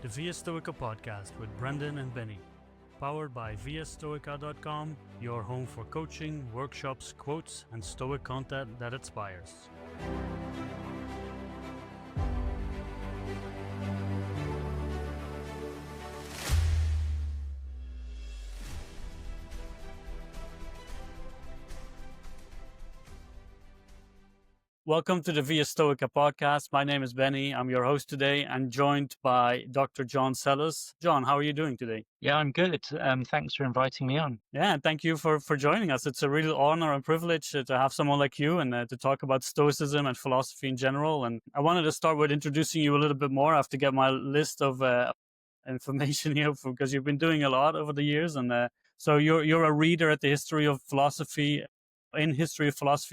The Via Stoica Podcast with Brendan and Benny. Powered by viastoica.com, your home for coaching, workshops, quotes, and Stoic content that inspires. Welcome to the Via Stoica Podcast. My name is Benny. I'm your host today and joined by Dr. John Sellars. John, how are you doing today? Yeah, I'm good. Thanks for inviting me on. Yeah, and thank you for joining us. It's a real honor and privilege to have someone like you and to talk about Stoicism and philosophy in general. And I wanted to start with introducing you a little bit more. I have to get my list of information here because you've been doing a lot over the years. And so you're a reader at the History of Philosophy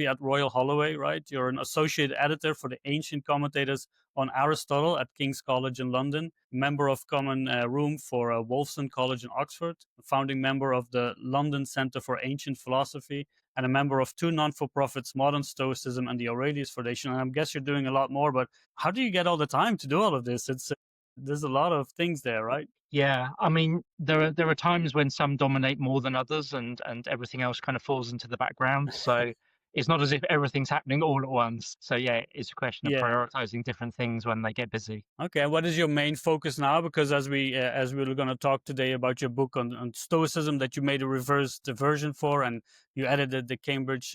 at Royal Holloway, right? You're an associate editor for the Ancient Commentators on Aristotle at King's College in London, member of Common Room for Wolfson College in Oxford, a founding member of the London Centre for Ancient Philosophy, and a member of two non-for-profits, Modern Stoicism and the Aurelius Foundation. And I guess you're doing a lot more, but how do you get all the time to do all of this? There's a lot of things there, right? Yeah, I mean, there are times when some dominate more than others, and everything else kind of falls into the background. So it's not as if everything's happening all at once. So yeah, it's a question of prioritizing different things when they get busy. Okay, and what is your main focus now? Because as we're going to talk today about your book on Stoicism that you made a reversed version for, and you edited the Cambridge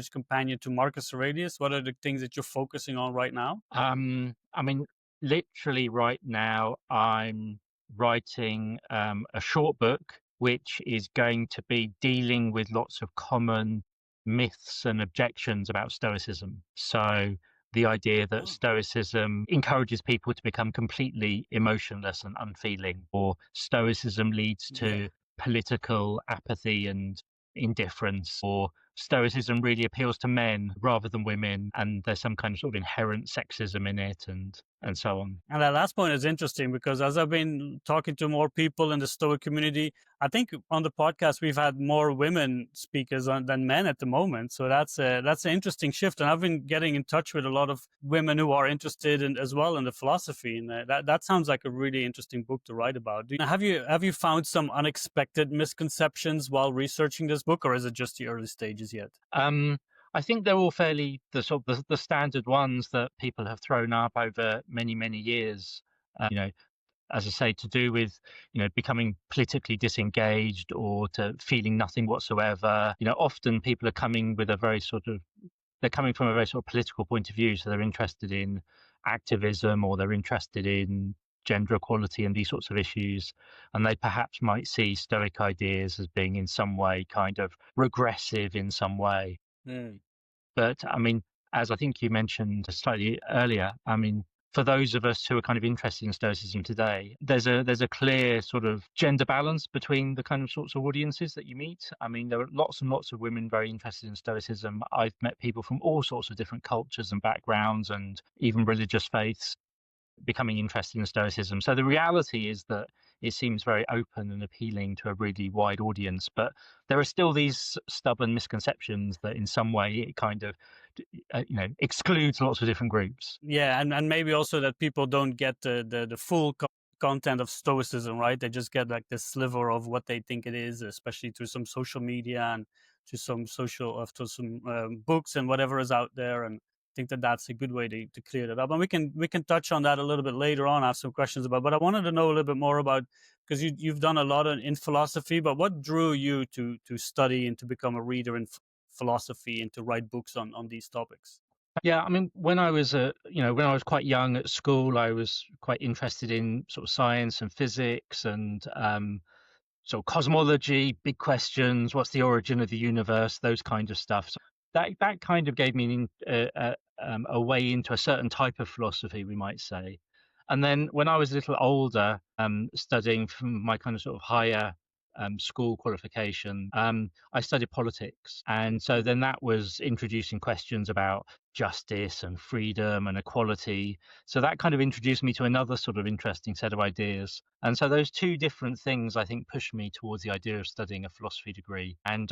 companion to Marcus Aurelius. What are the things that you're focusing on right now? I mean, literally right now, I'm writing a short book which is going to be dealing with lots of common myths and objections about Stoicism. So the idea that Stoicism encourages people to become completely emotionless and unfeeling, or Stoicism leads to political apathy and indifference, or Stoicism really appeals to men rather than women, and there's some kind of sort of inherent sexism in it, and so on. And that last point is interesting because as I've been talking to more people in the Stoic community, I think on the podcast we've had more women speakers than men at the moment. So that's an interesting shift. And I've been getting in touch with a lot of women who are interested in as well in the philosophy, and that sounds like a really interesting book to write about. Have you found some unexpected misconceptions while researching this book, or is it just the early stages yet? I think they're all fairly the standard ones that people have thrown up over many, many years. As I say, to do with, becoming politically disengaged or to feeling nothing whatsoever. Often people are coming with they're coming from a very sort of political point of view. So they're interested in activism, or they're interested in gender equality and these sorts of issues. And they perhaps might see Stoic ideas as being in some way kind of regressive in some way. But I mean, as I think you mentioned slightly earlier, I mean, for those of us who are kind of interested in Stoicism today, there's a clear sort of gender balance between the kind of sorts of audiences that you meet. I mean, there are lots and lots of women very interested in Stoicism. I've met people from all sorts of different cultures and backgrounds and even religious faiths becoming interested in Stoicism. So the reality is that it seems very open and appealing to a really wide audience, but there are still these stubborn misconceptions that in some way it kind of excludes lots of different groups. Yeah, and maybe also that people don't get the full content of Stoicism, right? They just get like this sliver of what they think it is, especially through some social media and to some books and whatever is out there. And I think that's a good way to clear that up. And we can touch on that a little bit later on. I have some questions about, but I wanted to know a little bit more about, because you've done a lot in philosophy, but what drew you to study and to become a reader in philosophy and to write books on these topics? Yeah, I mean, when I was quite young at school, I was quite interested in sort of science and physics and sort of cosmology, big questions, what's the origin of the universe, those kind of stuff. So that kind of gave me a way into a certain type of philosophy, we might say. And then when I was a little older, studying from my kind of sort of higher school qualification, I studied politics. And so then that was introducing questions about justice and freedom and equality. So that kind of introduced me to another sort of interesting set of ideas. And so those two different things, I think, pushed me towards the idea of studying a philosophy degree. And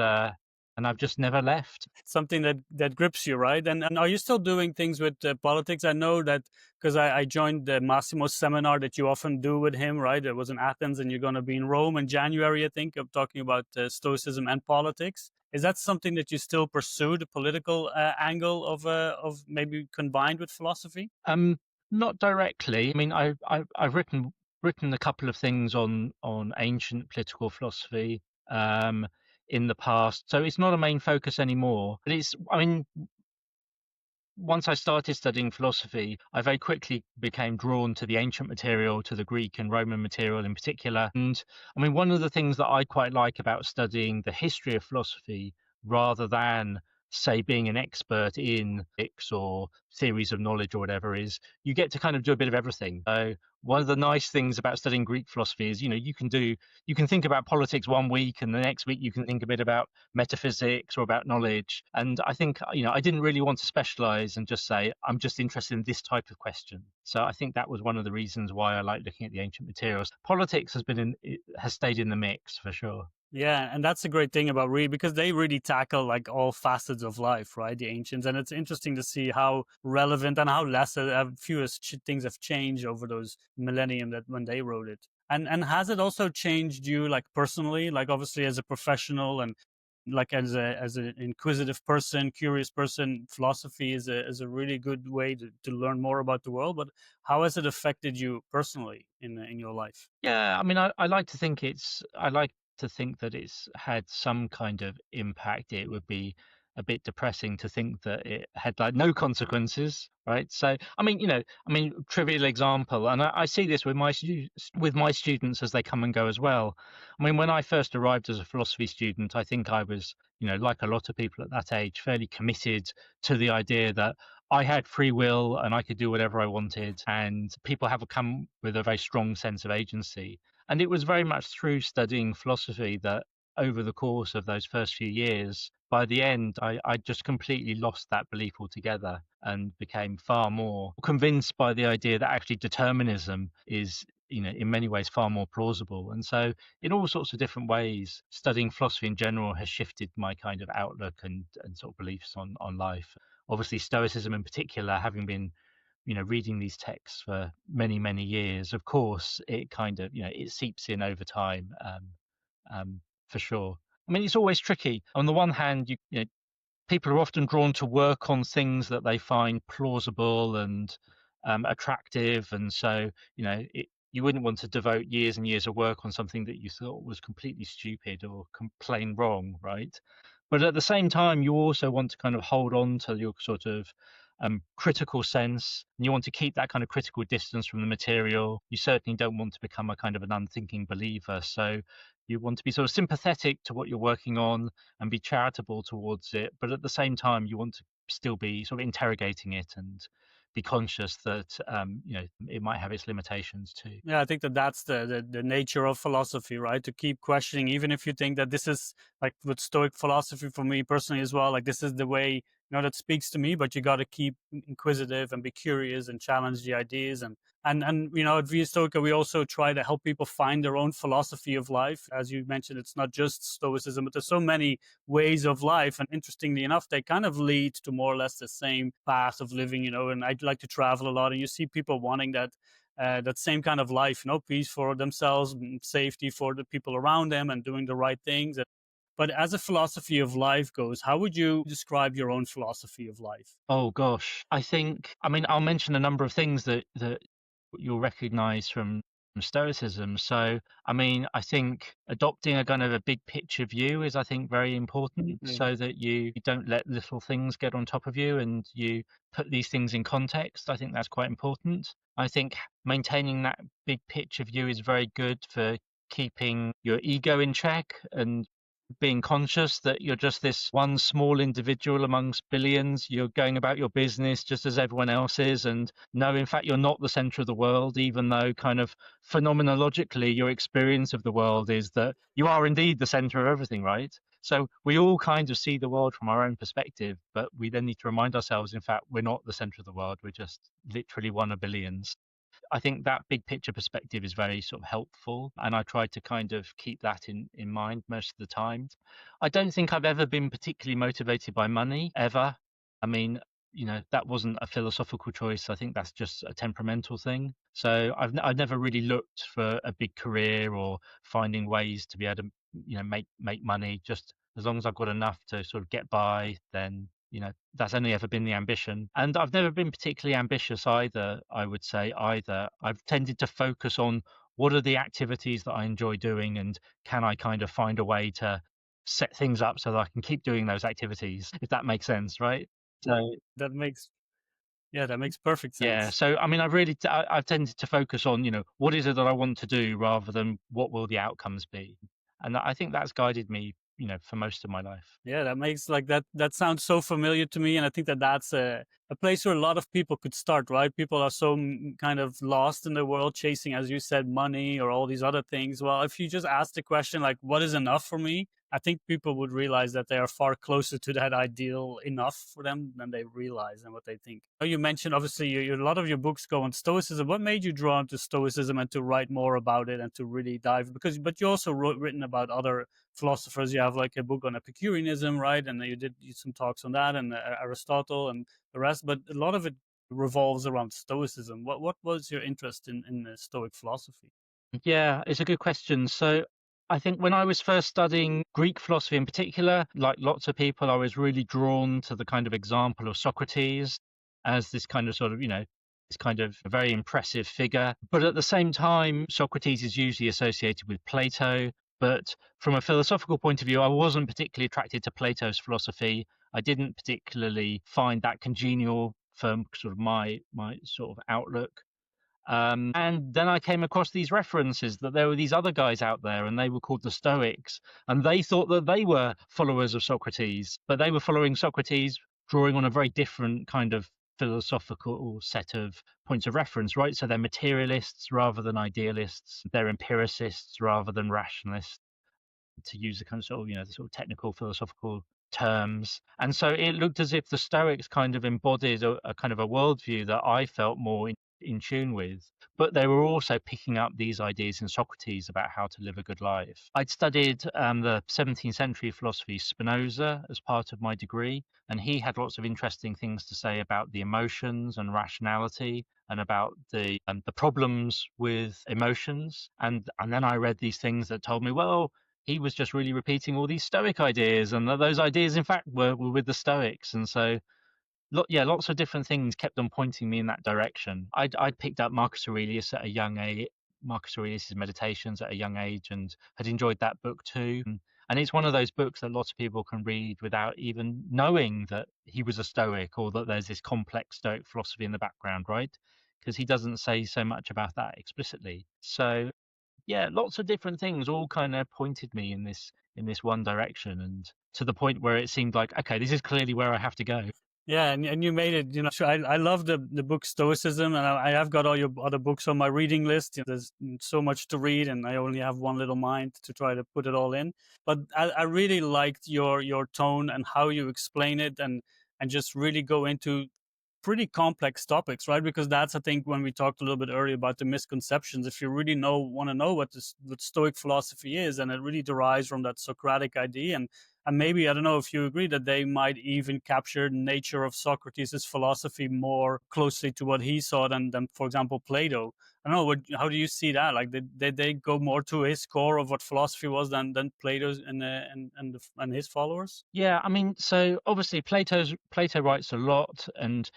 and I've just never left. Something that grips you, right? And are you still doing things with politics? I know that because I joined the Massimo's seminar that you often do with him, right? It was in Athens, and you're going to be in Rome in January, I think, of talking about Stoicism and politics. Is that something that you still pursue, the political angle of maybe combined with philosophy? Not directly. I mean, I've written a couple of things on ancient political philosophy um, in the past, so it's not a main focus anymore. But it's, I mean, once I started studying philosophy, I very quickly became drawn to the ancient material, to the Greek and Roman material in particular. And I mean, one of the things that I quite like about studying the history of philosophy rather than, say, being an expert in ethics or theories of knowledge or whatever is you get to kind of do a bit of everything. So one of the nice things about studying Greek philosophy is, you can think about politics one week and the next week you can think a bit about metaphysics or about knowledge. And I think, I didn't really want to specialize and just say, I'm just interested in this type of question. So I think that was one of the reasons why I like looking at the ancient materials. Politics has stayed in the mix for sure. Yeah, and that's a great thing about read because they really tackle like all facets of life, right? The ancients, and it's interesting to see how relevant and how less things have changed over those millennium that when they wrote it. And has it also changed you like personally, like obviously as a professional and like as an inquisitive person, curious person? Philosophy is a really good way to learn more about the world. But how has it affected you personally in your life? Yeah, I mean, I like to think that it's had some kind of impact. It would be a bit depressing to think that it had like no consequences, right? So, trivial example, and I see this with with my students as they come and go as well. I mean, when I first arrived as a philosophy student, I think I was, like a lot of people at that age, fairly committed to the idea that I had free will and I could do whatever I wanted, and people have come with a very strong sense of agency. And it was very much through studying philosophy that over the course of those first few years, by the end, I just completely lost that belief altogether and became far more convinced by the idea that actually determinism is, in many ways far more plausible. And so, in all sorts of different ways, studying philosophy in general has shifted my kind of outlook and sort of beliefs on life. Obviously, Stoicism in particular, having been reading these texts for many, many years, of course, it kind of, it seeps in over time, for sure. I mean, it's always tricky. On the one hand, people are often drawn to work on things that they find plausible and attractive, and so you wouldn't want to devote years and years of work on something that you thought was completely stupid or plain wrong, right? But at the same time, you also want to kind of hold on to your sort of critical sense, and you want to keep that kind of critical distance from the material. You certainly don't want to become a kind of an unthinking believer. So you want to be sort of sympathetic to what you're working on and be charitable towards it. But at the same time, you want to still be sort of interrogating it and be conscious that it might have its limitations too. Yeah, I think that's the nature of philosophy, right? To keep questioning, even if you think that this is like with Stoic philosophy for me personally as well, like this is the way, that speaks to me, but you got to keep inquisitive and be curious and challenge the ideas. And at Via Stoica, we also try to help people find their own philosophy of life. As you mentioned, it's not just Stoicism, but there's so many ways of life. And interestingly enough, they kind of lead to more or less the same path of living, and I'd like to travel a lot. And you see people wanting that same kind of life, peace for themselves, safety for the people around them, and doing the right things. But as a philosophy of life goes, how would you describe your own philosophy of life? Oh gosh, I mean, I'll mention a number of things that you'll recognize from Stoicism. So, I mean, I think adopting a kind of a big picture view is, I think, very important, Yeah. so that you don't let little things get on top of you and you put these things in context. I think that's quite important. I think maintaining that big picture view is very good for keeping your ego in check and being conscious that you're just this one small individual amongst billions. You're going about your business just as everyone else is, and no, in fact, you're not the center of the world, even though kind of phenomenologically your experience of the world is that you are indeed the center of everything, right? So we all kind of see the world from our own perspective, but we then need to remind ourselves, in fact, we're not the center of the world. We're just literally one of billions. I think that big picture perspective is very sort of helpful, and I try to kind of keep that in mind most of the time. I don't think I've ever been particularly motivated by money, ever. I mean, that wasn't a philosophical choice. I think that's just a temperamental thing. So I've never really looked for a big career or finding ways to be able to, make money. Just as long as I've got enough to sort of get by, then that's only ever been the ambition. And I've never been particularly ambitious either, I would say either. I've tended to focus on what are the activities that I enjoy doing, and can I kind of find a way to set things up so that I can keep doing those activities, if that makes sense, right? So That makes that makes perfect yeah, sense. so I mean, I've tended to focus on, what is it that I want to do rather than what will the outcomes be, and I think that's guided me, for most of my life. Yeah, that makes like that sounds so familiar to me, and I think that that's a place where a lot of people could start, right? People are so kind of lost in the world, chasing, as you said, money or all these other things. Well, if you just ask the question like, "What is enough for me?" I think people would realize that they are far closer to that ideal enough for them than they realize and what they think. You mentioned obviously a lot of your books go on Stoicism. What made you drawn to Stoicism and to write more about it and to really dive? But you also written about other philosophers. You have like a book on Epicureanism, right? And you did some talks on that and Aristotle and the rest. But a lot of it revolves around Stoicism. What was your interest in the Stoic philosophy? Yeah, it's a good question. So I think when I was first studying Greek philosophy in particular, like lots of people, I was really drawn to the kind of example of Socrates as this kind of sort of, this kind of very impressive figure. But at the same time, Socrates is usually associated with Plato. But from a philosophical point of view, I wasn't particularly attracted to Plato's philosophy. I didn't particularly find that congenial for sort of my sort of outlook. And then I came across these references that there were these other guys out there, and they were called the Stoics, and they thought that they were followers of Socrates, but they were following Socrates, drawing on a very different kind of philosophical set of points of reference, right? So they're materialists rather than idealists, they're empiricists rather than rationalists, to use the kind of sort of, the sort of technical philosophical terms. And so it looked as if the Stoics kind of embodied a kind of a worldview that I felt more in tune with, but they were also picking up these ideas in Socrates about how to live a good life. I'd studied the 17th century philosophy Spinoza as part of my degree, and he had lots of interesting things to say about the emotions and rationality and about the problems with emotions. And then I read these things that told me, well, he was just really repeating all these Stoic ideas, and those ideas, in fact, were with the Stoics. And so, lots of different things kept on pointing me in that direction. I'd picked up Marcus Aurelius at a young age, Marcus Aurelius's Meditations at a young age, and had enjoyed that book too. And it's one of those books that lots of people can read without even knowing that he was a Stoic or that there's this complex Stoic philosophy in the background, right? Because he doesn't say so much about that explicitly. So yeah, lots of different things all kind of pointed me in this one direction, and to the point where it seemed like, okay, this is clearly where I have to go. Yeah, and you made it. Sure, I love the book Stoicism, and I have got all your other books on my reading list. There's so much to read, and I only have one little mind to try to put it all in. But I really liked your tone and how you explain it, and just really go into pretty complex topics, right? Because that's, I think, when we talked a little bit earlier about the misconceptions. If you really want to know what Stoic philosophy is, and it really derives from that Socratic idea, and maybe I don't know if you agree that they might even capture the nature of Socrates' philosophy more closely to what he saw than for example, Plato. I don't know. How do you see that? Like, did they go more to his core of what philosophy was than Plato's and his followers? Yeah, I mean, so obviously Plato writes a lot, and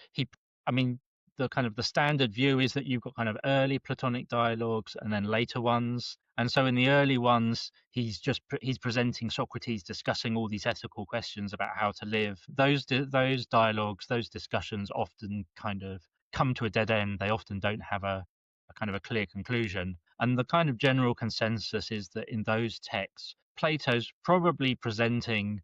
I mean, the kind of the standard view is that you've got kind of early Platonic dialogues and then later ones. And so in the early ones, he's presenting Socrates discussing all these ethical questions about how to live. Those dialogues, those discussions often kind of come to a dead end. They often don't have a kind of a clear conclusion. And the kind of general consensus is that in those texts, Plato's probably presenting,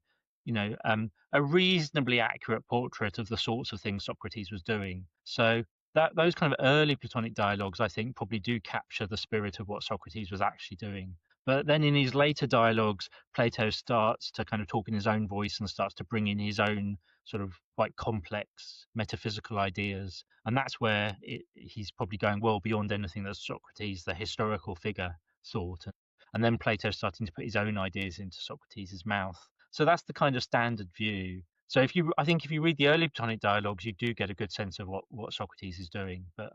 a reasonably accurate portrait of the sorts of things Socrates was doing. So that those kind of early Platonic dialogues, I think, probably do capture the spirit of what Socrates was actually doing. But then in his later dialogues, Plato starts to kind of talk in his own voice and starts to bring in his own sort of quite complex metaphysical ideas. And that's where he's probably going well beyond anything that Socrates, the historical figure, thought. And then Plato starting to put his own ideas into Socrates' mouth. So that's the kind of standard view. So I think if you read the early Platonic dialogues, you do get a good sense of what Socrates is doing. But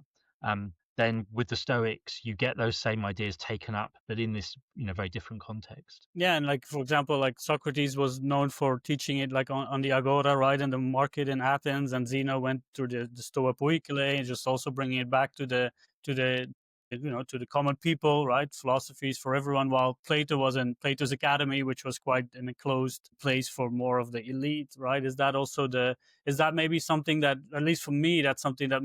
then with the Stoics, you get those same ideas taken up, but in this very different context. Yeah, and like, for example, like Socrates was known for teaching it like on the agora, right, in the market in Athens, and Zeno went through the Stoa Poikile, and just also bringing it back to the to the common people, right? Philosophies for everyone. While Plato was in Plato's Academy, which was quite an enclosed place for more of the elite, right? Is that maybe something that, at least for me, that's something that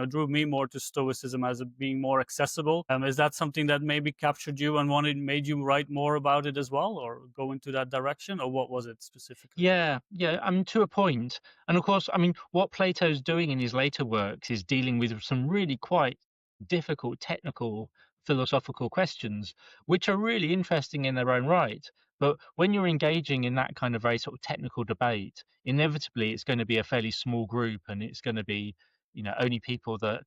drew me more to Stoicism as it being more accessible? Is that something that maybe captured you and made you write more about it as well, or go into that direction, or what was it specifically? Yeah. I mean, to a point. And of course, I mean, what Plato's doing in his later works is dealing with some really quite difficult technical philosophical questions, which are really interesting in their own right. But when you're engaging in that kind of very sort of technical debate, inevitably it's going to be a fairly small group, and it's going to be, only people that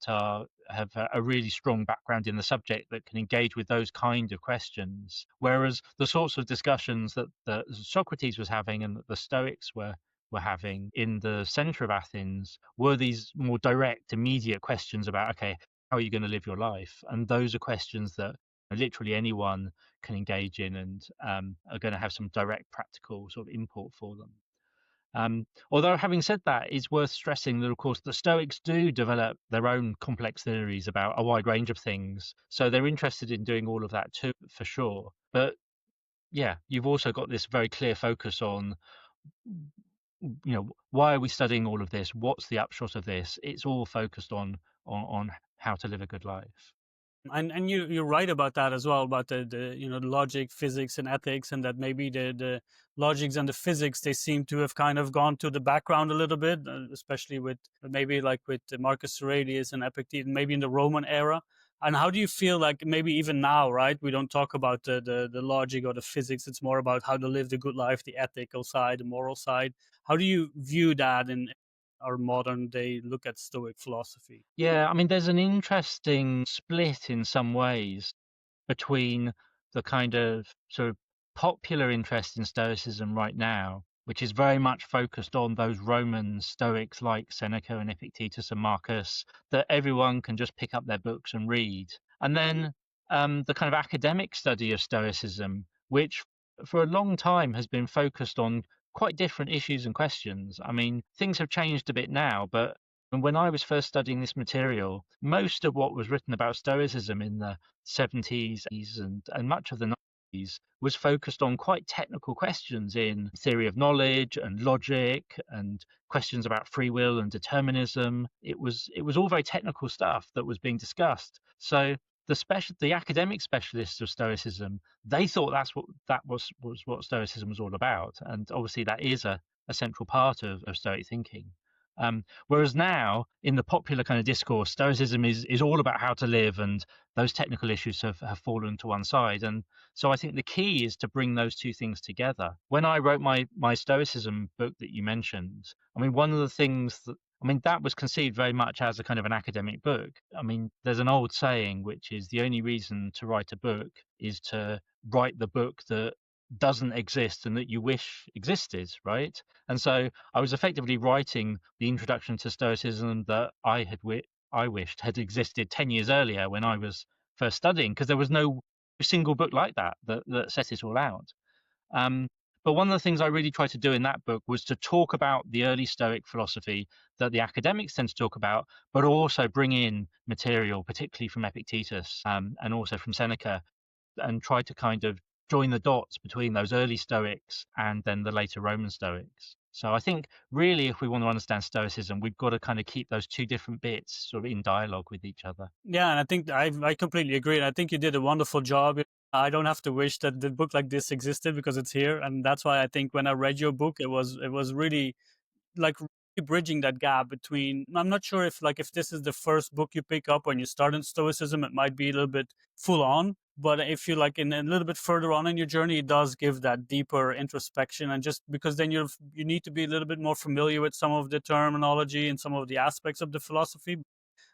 have a really strong background in the subject that can engage with those kind of questions. Whereas the sorts of discussions that Socrates was having and that the Stoics were having in the center of Athens were these more direct, immediate questions about, okay, how are you going to live your life? And those are questions that literally anyone can engage in, and are going to have some direct practical sort of import for them. Although, having said that, it's worth stressing that, of course, the Stoics do develop their own complex theories about a wide range of things. So they're interested in doing all of that too, for sure. But yeah, you've also got this very clear focus on, why are we studying all of this? What's the upshot of this? It's all focused on how to live a good life. And you're right about that as well, about the logic, physics, and ethics, and that maybe the logics and the physics, they seem to have kind of gone to the background a little bit, especially with maybe like with Marcus Aurelius and Epictetus, maybe in the Roman era. And how do you feel like maybe even now, right? We don't talk about the logic or the physics. It's more about how to live the good life, the ethical side, the moral side. How do you view that in our modern day look at Stoic philosophy? Yeah, I mean, there's an interesting split in some ways between the kind of sort of popular interest in Stoicism right now, which is very much focused on those Roman Stoics like Seneca and Epictetus and Marcus, that everyone can just pick up their books and read. And then the kind of academic study of Stoicism, which for a long time has been focused on quite different issues and questions. I mean, things have changed a bit now, but when I was first studying this material, most of what was written about Stoicism in the 70s and much of the 90s was focused on quite technical questions in theory of knowledge and logic and questions about free will and determinism. It was all very technical stuff that was being discussed. So the academic specialists of Stoicism, they thought that was what Stoicism was all about, and obviously that is a central part of Stoic thinking. Whereas now, in the popular kind of discourse, Stoicism is all about how to live, and those technical issues have fallen to one side. And so I think the key is to bring those two things together. When I wrote my Stoicism book that you mentioned, I mean, one of the things that was conceived very much as a kind of an academic book. I mean, there's an old saying, which is the only reason to write a book is to write the book that doesn't exist and that you wish existed, right? And so I was effectively writing the introduction to Stoicism that I wished had existed 10 years earlier when I was first studying, because there was no single book like that set it all out. But one of the things I really tried to do in that book was to talk about the early Stoic philosophy that the academics tend to talk about, but also bring in material, particularly from Epictetus and also from Seneca, and try to kind of join the dots between those early Stoics and then the later Roman Stoics. So I think really, if we want to understand Stoicism, we've got to kind of keep those two different bits sort of in dialogue with each other. Yeah, and I think I completely agree. And I think you did a wonderful job. I don't have to wish that the book like this existed, because it's here, and that's why I think when I read your book, it was really like really bridging that gap between. I'm not sure if this is the first book you pick up when you start in Stoicism, it might be a little bit full on, But if you like in a little bit further on in your journey, it does give that deeper introspection, and just because then you need to be a little bit more familiar with some of the terminology and some of the aspects of the philosophy.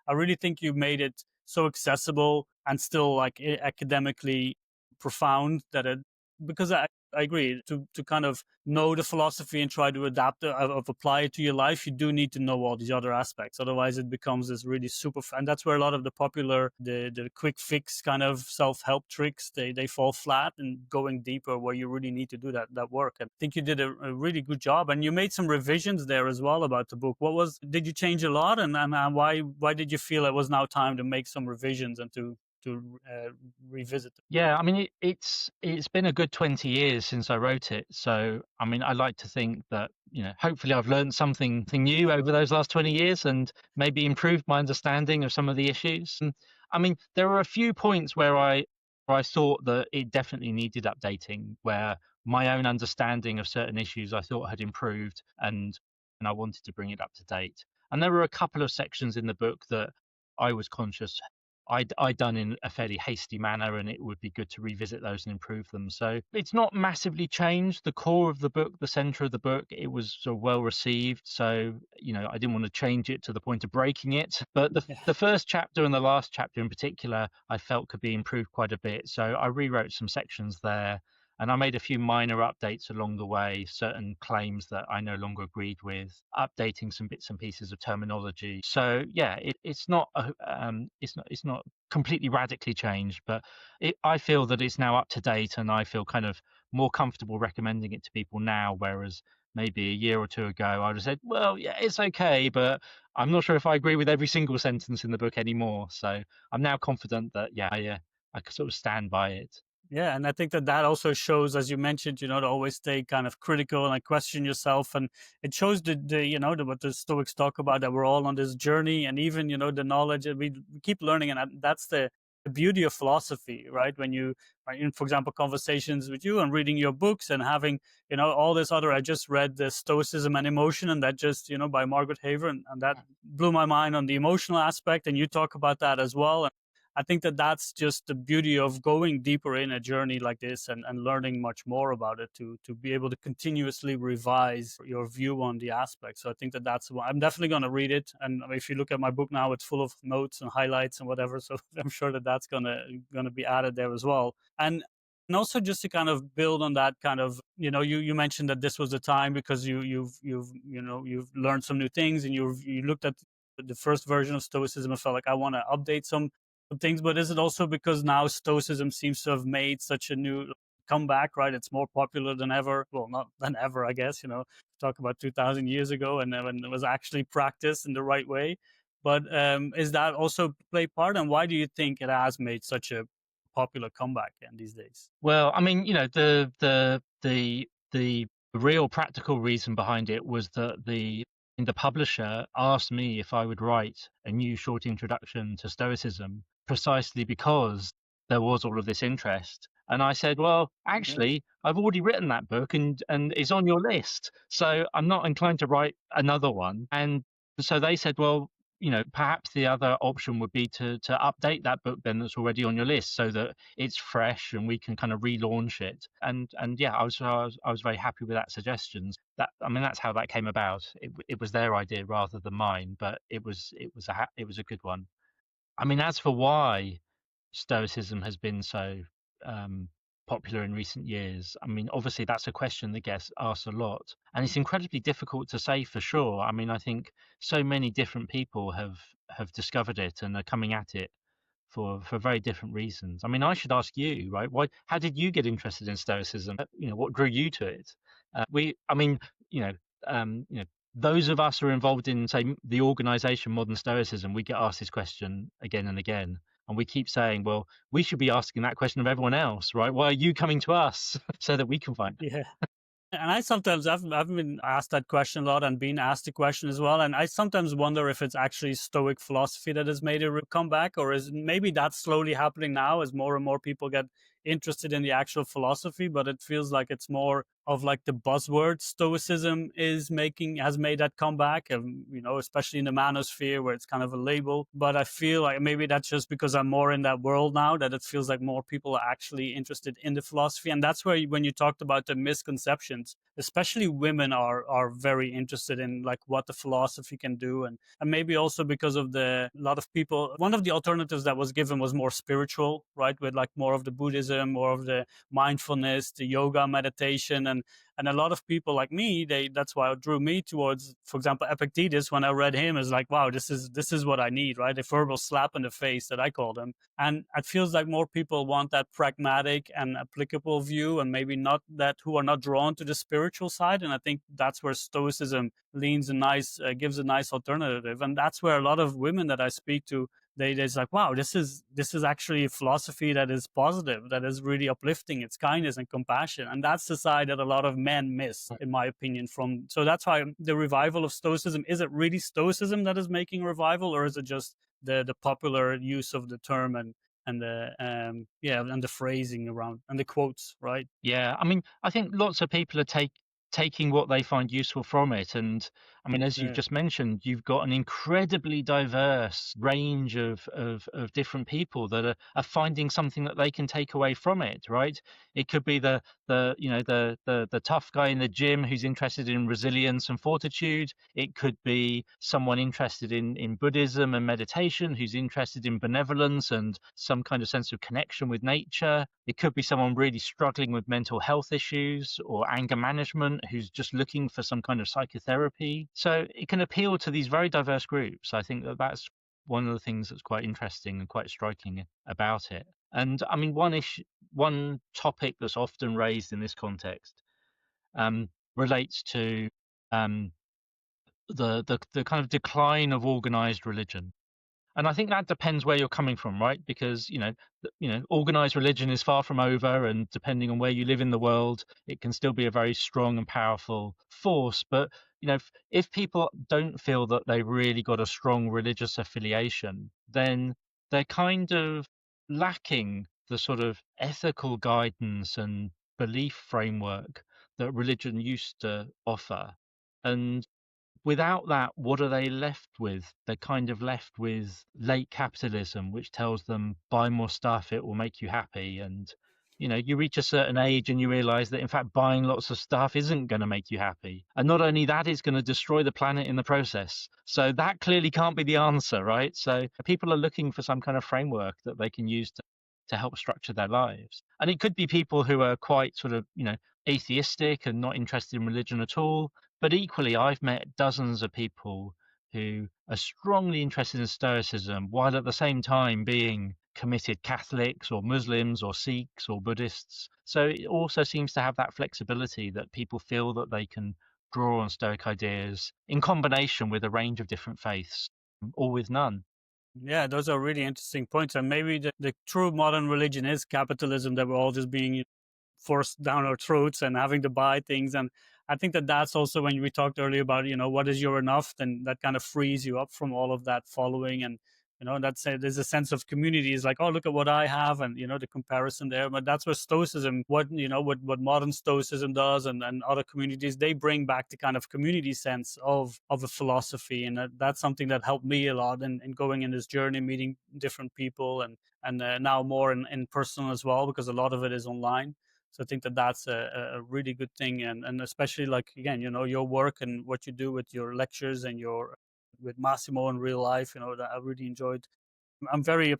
I really think you made it so accessible and still like academically profound that it, because I agree to kind of know the philosophy and try to adapt it, of apply it to your life, you do need to know all these other aspects. Otherwise it becomes this really super, and that's where a lot of the popular, the quick fix kind of self-help tricks, they fall flat, and going deeper where you really need to do that work. And I think you did a really good job, and you made some revisions there as well about the book. Did you change a lot, and why did you feel it was now time to make some revisions and to revisit it? Yeah, I mean, it's been a good 20 years since I wrote it. So, I mean, I like to think that, hopefully I've learned something new over those last 20 years and maybe improved my understanding of some of the issues. And I mean, there were a few points where I thought that it definitely needed updating, where my own understanding of certain issues I thought had improved, and I wanted to bring it up to date. And there were a couple of sections in the book that I was conscious I'd done in a fairly hasty manner, and it would be good to revisit those and improve them. So it's not massively changed. The core of the book, the center of the book, it was sort of well received. So, I didn't want to change it to the point of breaking it. But the first chapter and the last chapter in particular, I felt could be improved quite a bit. So I rewrote some sections there. And I made a few minor updates along the way, certain claims that I no longer agreed with, updating some bits and pieces of terminology. So yeah, it's not it's not completely radically changed, but I feel that it's now up to date, and I feel kind of more comfortable recommending it to people now, whereas maybe a year or two ago I would have said, well, yeah, it's okay, but I'm not sure if I agree with every single sentence in the book anymore. So I'm now confident that I can sort of stand by it. Yeah, and I think that also shows, as you mentioned, to always stay kind of critical and like question yourself, and it shows what the Stoics talk about, that we're all on this journey, and even the knowledge that we keep learning, and that's the beauty of philosophy, right? When you are in, for example, conversations with you and reading your books and having all this other. I just read the Stoicism and Emotion, and that just by Margaret Haver, and that blew my mind on the emotional aspect, and you talk about that as well. I think that's just the beauty of going deeper in a journey like this, and learning much more about it, to be able to continuously revise your view on the aspects. So I think that's one. I'm definitely going to read it. And if you look at my book now, it's full of notes and highlights and whatever. So I'm sure that's going to be added there as well. And also just to kind of build on that kind of, you mentioned that this was the time because you've learned some new things, and you looked at the first version of Stoicism and felt like, I want to update some things. But is it also because now Stoicism seems to have made such a new comeback, right? It's more popular than ever. Well, not than ever, I guess. Talk about 2,000 years ago, and when it was actually practiced in the right way. But is that also play part? And why do you think it has made such a popular comeback in these days? Well, I mean, the real practical reason behind it was that the publisher asked me if I would write a new short introduction to Stoicism, precisely because there was all of this interest. And I said, well, actually, I've already written that book, and it's on your list, so I'm not inclined to write another one. And so they said, well, perhaps the other option would be to update that book then that's already on your list, so that it's fresh and we can kind of relaunch it. And yeah, I was very happy with that suggestion. That's how that came about. It was their idea rather than mine, but it was a good one. I mean, as for why Stoicism has been so popular in recent years, I mean, obviously that's a question that gets asked a lot, and it's incredibly difficult to say for sure. I mean, I think so many different people have discovered it and are coming at it for very different reasons. I mean, I should ask you, right? How did you get interested in Stoicism? What drew you to it? I mean, you know, those of us who are involved in, say, the organization Modern Stoicism, we get asked this question again and again. And we keep saying, well, we should be asking that question of everyone else, right? Why are you coming to us so that we can find it? Yeah. And I've been asked that question a lot, and been asked the question as well. And I sometimes wonder if it's actually Stoic philosophy that has made a comeback, or is maybe that's slowly happening now as more and more people get interested in the actual philosophy, but it feels like it's more of like the buzzword Stoicism has made that comeback, especially in the manosphere where it's kind of a label. But I feel like maybe that's just because I'm more in that world now, that it feels like more people are actually interested in the philosophy. And that's where when you talked about the misconceptions, especially women are very interested in like what the philosophy can do. And maybe also because of a lot of people, one of the alternatives that was given was more spiritual, right? With like more of the Buddhism, more of the mindfulness, the yoga, meditation. And a lot of people like me, that's why it drew me towards, for example, Epictetus. When I read him, is like, wow, this is what I need, right? A verbal slap in the face, that I called him. And it feels like more people want that pragmatic and applicable view, and maybe not that, who are not drawn to the spiritual side. And I think that's where Stoicism gives a nice alternative. And that's where a lot of women that I speak to, it's like, wow, this is actually a philosophy that is positive, that is really uplifting. It's kindness and compassion, and that's the side that a lot of men miss, in my opinion. So that's why the revival of Stoicism, is it really Stoicism that is making revival, or is it just the popular use of the term and the phrasing around and the quotes, right? Yeah, I mean, I think lots of people are taking what they find useful from it. And I mean, as you've Yeah. just mentioned, you've got an incredibly diverse range of different people that are finding something that they can take away from it, right? It could be the tough guy in the gym who's interested in resilience and fortitude. It could be someone interested in Buddhism and meditation who's interested in benevolence and some kind of sense of connection with nature. It could be someone really struggling with mental health issues or anger management who's just looking for some kind of psychotherapy. So it can appeal to these very diverse groups. I think that's one of the things that's quite interesting and quite striking about it. And I mean, one topic that's often raised in this context relates to the kind of decline of organized religion. And I think that depends where you're coming from, right? Because organized religion is far from over, and depending on where you live in the world, it can still be a very strong and powerful force. But if people don't feel that they've really got a strong religious affiliation, then they're kind of lacking the sort of ethical guidance and belief framework that religion used to offer. And without that, what are they left with? They're kind of left with late capitalism, which tells them buy more stuff, it will make you happy. And you reach a certain age and you realize that in fact buying lots of stuff isn't going to make you happy. And not only that, it's going to destroy the planet in the process. So that clearly can't be the answer, right? So people are looking for some kind of framework that they can use to help structure their lives. And it could be people who are quite sort of, atheistic and not interested in religion at all. But equally, I've met dozens of people who are strongly interested in Stoicism, while at the same time being committed Catholics or Muslims or Sikhs or Buddhists. So it also seems to have that flexibility that people feel that they can draw on Stoic ideas in combination with a range of different faiths, or with none. Yeah, those are really interesting points. And maybe the true modern religion is capitalism, that we're all just being forced down our throats and having to buy things. And I think that's also, when we talked earlier about, what is your enough, then that kind of frees you up from all of that following. And there's a sense of community. Is like, oh, look at what I have, and the comparison there. But that's where Stoicism, what modern Stoicism does, and other communities, they bring back the kind of community sense of a philosophy. And that's something that helped me a lot in going in this journey, meeting different people, and now more in personal as well, because a lot of it is online. So I think that's a really good thing. And especially, like, again, your work and what you do with your lectures and with Massimo in real life, that I really enjoyed. I'm very,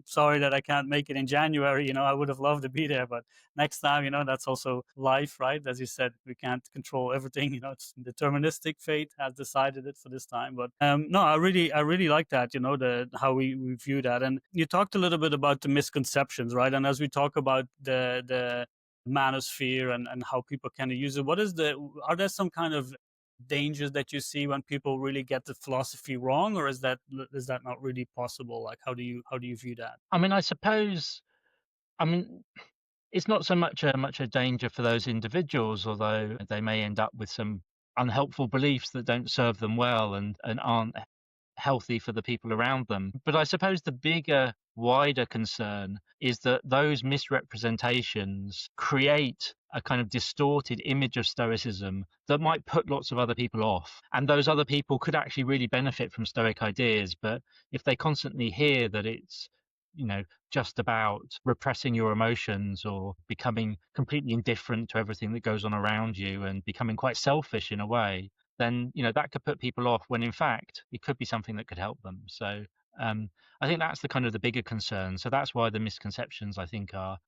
sorry that I can't make it in January. I would have loved to be there, but next time, that's also life, right? As you said, we can't control everything. It's deterministic. Fate has decided it for this time. But no, I really like that. How we view that. And you talked a little bit about the misconceptions, right? And as we talk about the manosphere and how people kind of use it, are there some kind of dangers that you see when people really get the philosophy wrong, or is that not really possible? Like, how do you view that? I mean, I suppose, I mean, it's not so much a danger for those individuals, although they may end up with some unhelpful beliefs that don't serve them well and aren't healthy for the people around them. But I suppose the bigger, wider concern is that those misrepresentations create a kind of distorted image of Stoicism that might put lots of other people off. And those other people could actually really benefit from Stoic ideas. But if they constantly hear that it's, just about repressing your emotions or becoming completely indifferent to everything that goes on around you and becoming quite selfish in a way, then that could put people off when in fact it could be something that could help them. So I think that's the kind of the bigger concern. So that's why the misconceptions, I think, are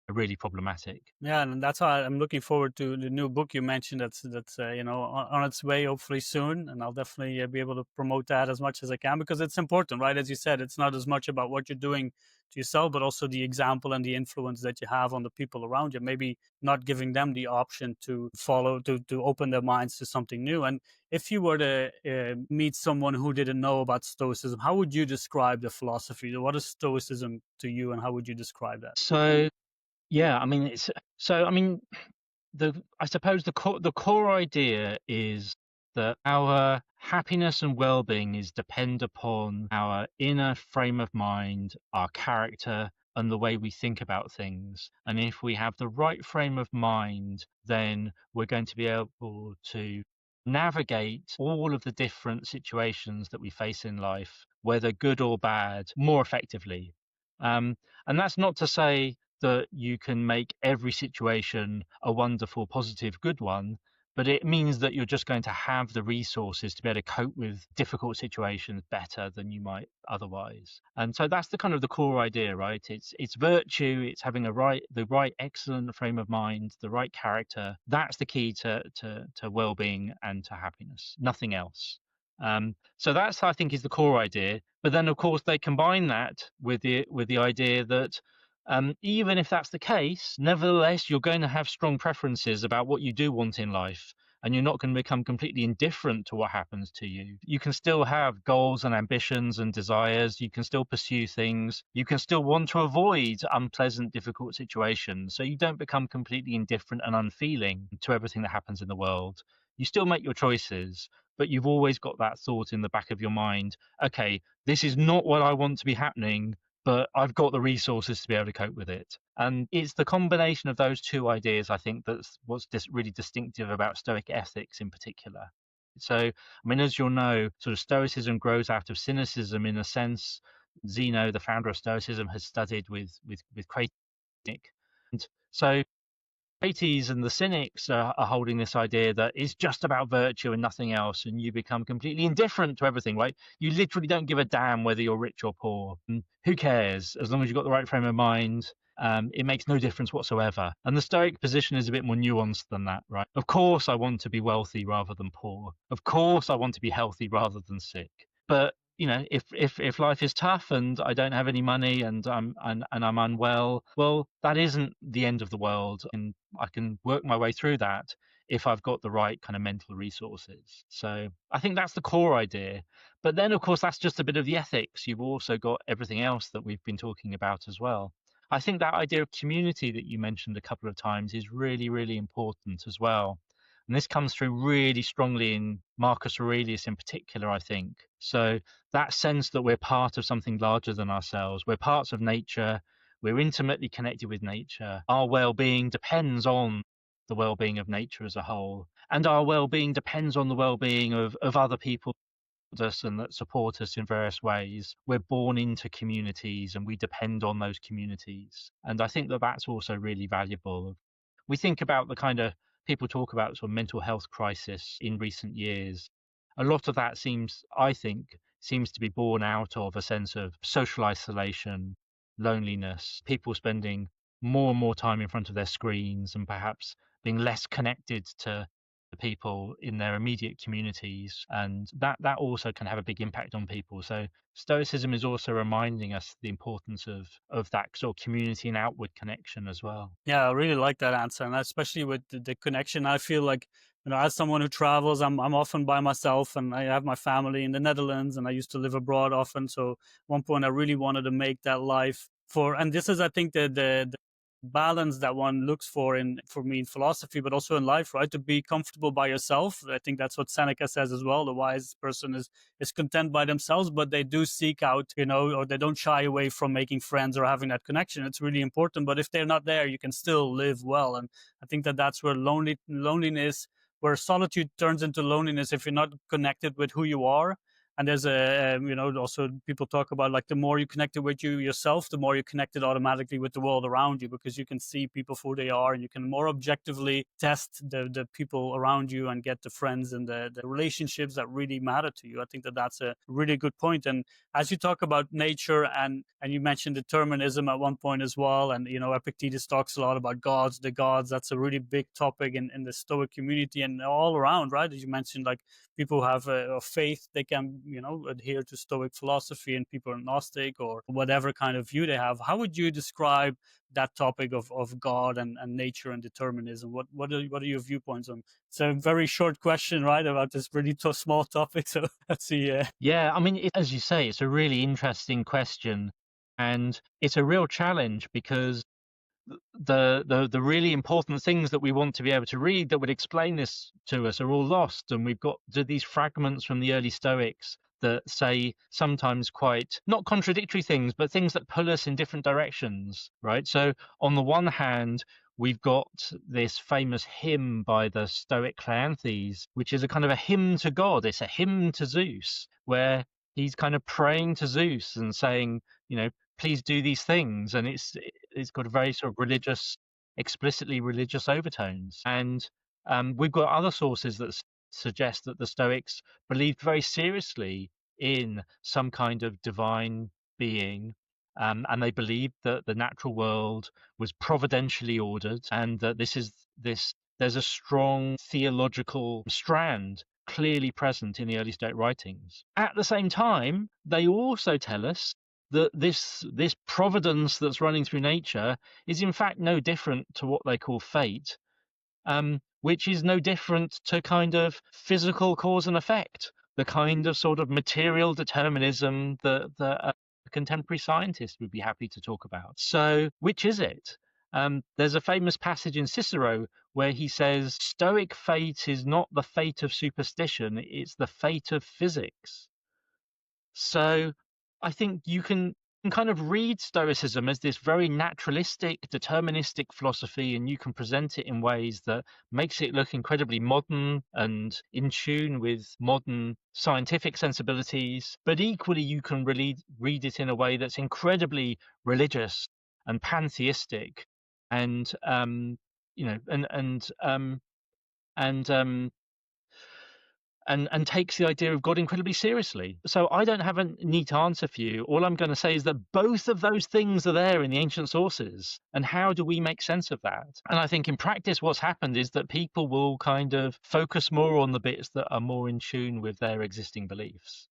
really problematic. Yeah, and that's why I'm looking forward to the new book you mentioned. That's on its way, hopefully soon, and I'll definitely be able to promote that as much as I can, because it's important, right? As you said, it's not as much about what you're doing to yourself, but also the example and the influence that you have on the people around you. Maybe not giving them the option to follow, to open their minds to something new. And if you were to meet someone who didn't know about Stoicism, how would you describe the philosophy? What is Stoicism to you, and how would you describe that? So yeah, I suppose the core idea is that our happiness and well-being is depend upon our inner frame of mind, our character, and the way we think about things. And if we have the right frame of mind, then we're going to be able to navigate all of the different situations that we face in life, whether good or bad, more effectively. And that's not to say that you can make every situation a wonderful, positive, good one, but it means that you're just going to have the resources to be able to cope with difficult situations better than you might otherwise. And so that's the kind of the core idea, right? It's virtue, it's having the right excellent frame of mind, the right character. That's the key to well-being and to happiness, nothing else. So that's, I think, is the core idea. But then, of course, they combine that with the idea that even if that's the case, nevertheless, you're going to have strong preferences about what you do want in life, and you're not going to become completely indifferent to what happens to you. You can still have goals and ambitions and desires. You can still pursue things. You can still want to avoid unpleasant, difficult situations. So you don't become completely indifferent and unfeeling to everything that happens in the world. You still make your choices, but you've always got that thought in the back of your mind, okay, this is not what I want to be happening, but I've got the resources to be able to cope with it. And it's the combination of those two ideas, I think, that's what's really distinctive about Stoic ethics in particular. So, as you'll know, sort of Stoicism grows out of cynicism in a sense. Zeno, the founder of Stoicism, has studied with Crates. And so Socrates and the cynics are holding this idea that it's just about virtue and nothing else, and you become completely indifferent to everything, right? You literally don't give a damn whether you're rich or poor. And who cares? As long as you've got the right frame of mind, it makes no difference whatsoever. And the Stoic position is a bit more nuanced than that, right? Of course, I want to be wealthy rather than poor. Of course, I want to be healthy rather than sick. But if life is tough and I don't have any money and I'm unwell, well, that isn't the end of the world, and I can work my way through that if I've got the right kind of mental resources. So I think that's the core idea. But then, of course, that's just a bit of the ethics. You've also got everything else that we've been talking about as well. I think that idea of community that you mentioned a couple of times is really, really important as well. And this comes through really strongly in Marcus Aurelius in particular, I think. So that sense that we're part of something larger than ourselves, we're parts of nature, we're intimately connected with nature. Our well-being depends on the well-being of nature as a whole. And our well-being depends on the well-being of other people us and that support us in various ways. We're born into communities and we depend on those communities. And I think that that's also really valuable. We think about the kind of people talk about sort of mental health crisis in recent years. A lot of that I think, seems to be born out of a sense of social isolation, loneliness, people spending more and more time in front of their screens and perhaps being less connected to the people in their immediate communities, and that also can have a big impact on people. So Stoicism is also reminding us the importance of that sort of community and outward connection as well. Yeah, I really like that answer, and especially with the connection. I feel like, as someone who travels, I'm often by myself, and I have my family in the Netherlands, and I used to live abroad often. So at one point, I really wanted to make that life and this is, I think, balance that one looks for in philosophy, but also in life, right? To be comfortable by yourself. I think that's what Seneca says as well. The wise person is content by themselves, but they do seek out, or they don't shy away from making friends or having that connection. It's really important. But if they're not there, you can still live well. And I think that that's where loneliness, where solitude turns into loneliness if you're not connected with who you are. And there's also people talk about, like, the more you connected with yourself, the more you're connected automatically with the world around you, because you can see people for who they are, and you can more objectively test the people around you and get the friends and the relationships that really matter to you. I think that that's a really good point. And as you talk about nature, and you mentioned determinism at one point as well, and Epictetus talks a lot about the gods. That's a really big topic in the Stoic community and all around, right? As you mentioned, like, people have a faith, they can adhere to Stoic philosophy, and people are Gnostic or whatever kind of view they have. How would you describe that topic of God and nature and determinism? What are your viewpoints on? It's a very short question, right, about this really small topic. So let's see. Yeah, I mean, as you say, it's a really interesting question, and it's a real challenge because the really important things that we want to be able to read that would explain this to us are all lost, and we've got these fragments from the early Stoics that say sometimes quite not contradictory things, but things that pull us in different directions, right? So on the one hand, we've got this famous hymn by the Stoic Cleanthes, which is a kind of a hymn to God. It's a hymn to Zeus, where he's kind of praying to Zeus and saying, please do these things. And it's got a very sort of religious, explicitly religious overtones. And we've got other sources that suggest that the Stoics believed very seriously in some kind of divine being. And they believed that the natural world was providentially ordered, and that there's a strong theological strand clearly present in the early Stoic writings. At the same time, they also tell us that this providence that's running through nature is in fact no different to what they call fate, which is no different to kind of physical cause and effect, the kind of sort of material determinism that a contemporary scientist would be happy to talk about. So which is it? There's a famous passage in Cicero where he says, Stoic fate is not the fate of superstition, it's the fate of physics. So I think you can kind of read Stoicism as this very naturalistic, deterministic philosophy, and you can present it in ways that makes it look incredibly modern and in tune with modern scientific sensibilities. But equally, you can really read it in a way that's incredibly religious and pantheistic, and and takes the idea of God incredibly seriously. So I don't have a neat answer for you. All I'm going to say is that both of those things are there in the ancient sources. And how do we make sense of that? And I think in practice, what's happened is that people will kind of focus more on the bits that are more in tune with their existing beliefs.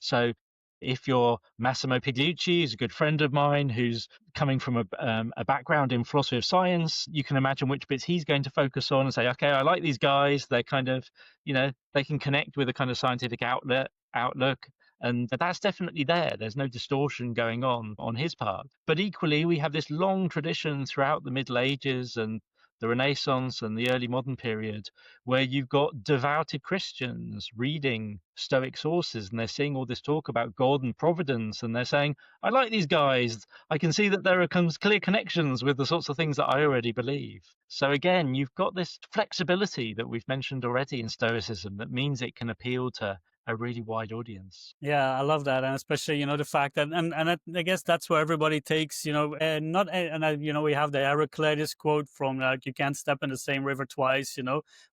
So if you're Massimo Pigliucci, who's a good friend of mine, who's coming from a background in philosophy of science, you can imagine which bits he's going to focus on and say, okay, I like these guys. They're kind of, they can connect with a kind of scientific outlook. And that's definitely there. There's no distortion going on his part. But equally, we have this long tradition throughout the Middle Ages and the Renaissance and the early modern period, where you've got devoted Christians reading Stoic sources, and they're seeing all this talk about God and providence, and they're saying, I like these guys. I can see that there are clear connections with the sorts of things that I already believe. So again, you've got this flexibility that we've mentioned already in Stoicism that means it can appeal to a really wide audience. Yeah, I love that, and especially the fact that, and I guess that's where everybody takes not and I, we have the Heraclitus quote from, like, you can't step in the same river twice,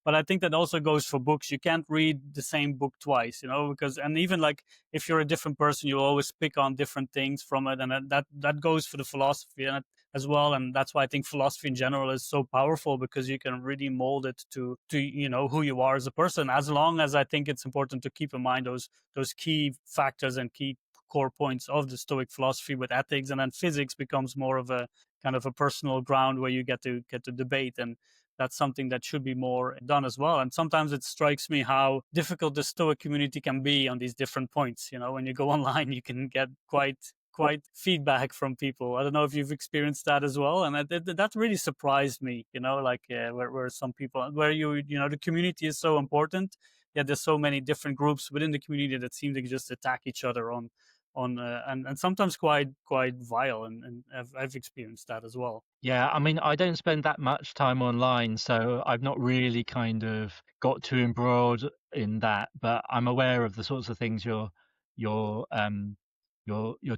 but I think that also goes for books. You can't read the same book twice, because, and even like if you're a different person, you always pick on different things from it, and that goes for the philosophy as well. And that's why I think philosophy in general is so powerful, because you can really mold it to who you are as a person, as long as I think it's important to keep in mind those key factors and key core points of the Stoic philosophy with ethics. And then physics becomes more of a kind of a personal ground where you get to debate, and that's something that should be more done as well. And sometimes it strikes me how difficult the Stoic community can be on these different points. When you go online, you can get quite quite feedback from people. I don't know if you've experienced that as well, and that really surprised me. Like where some people, where the community is so important, yet there's so many different groups within the community that seem to just attack each other and sometimes quite vile, and I've experienced that as well. Yeah, I mean, I don't spend that much time online, so I've not really kind of got too embroiled in that, but I'm aware of the sorts of things you're you're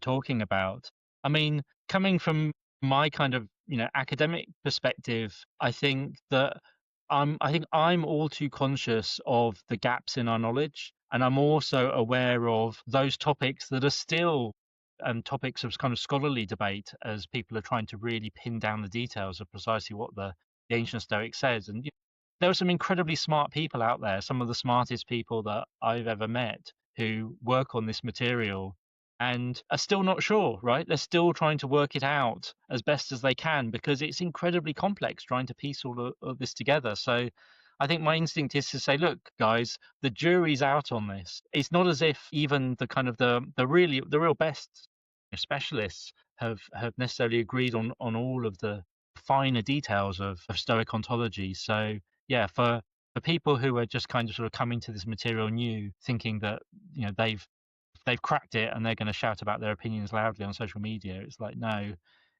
talking about. I mean, coming from my kind of, academic perspective, I think I'm all too conscious of the gaps in our knowledge, and I'm also aware of those topics that are still topics of kind of scholarly debate as people are trying to really pin down the details of precisely what the ancient Stoics says. And there are some incredibly smart people out there, some of the smartest people that I've ever met, who work on this material and are still not sure, right? They're still trying to work it out as best as they can because it's incredibly complex trying to piece all of this together. So I think my instinct is to say, look, guys, the jury's out on this. It's not as if even the kind of the real best specialists have necessarily agreed on all of the finer details of Stoic ontology. So yeah, for people who are just kind of sort of coming to this material new, thinking that they've cracked it and they're going to shout about their opinions loudly on social media, it's like, no,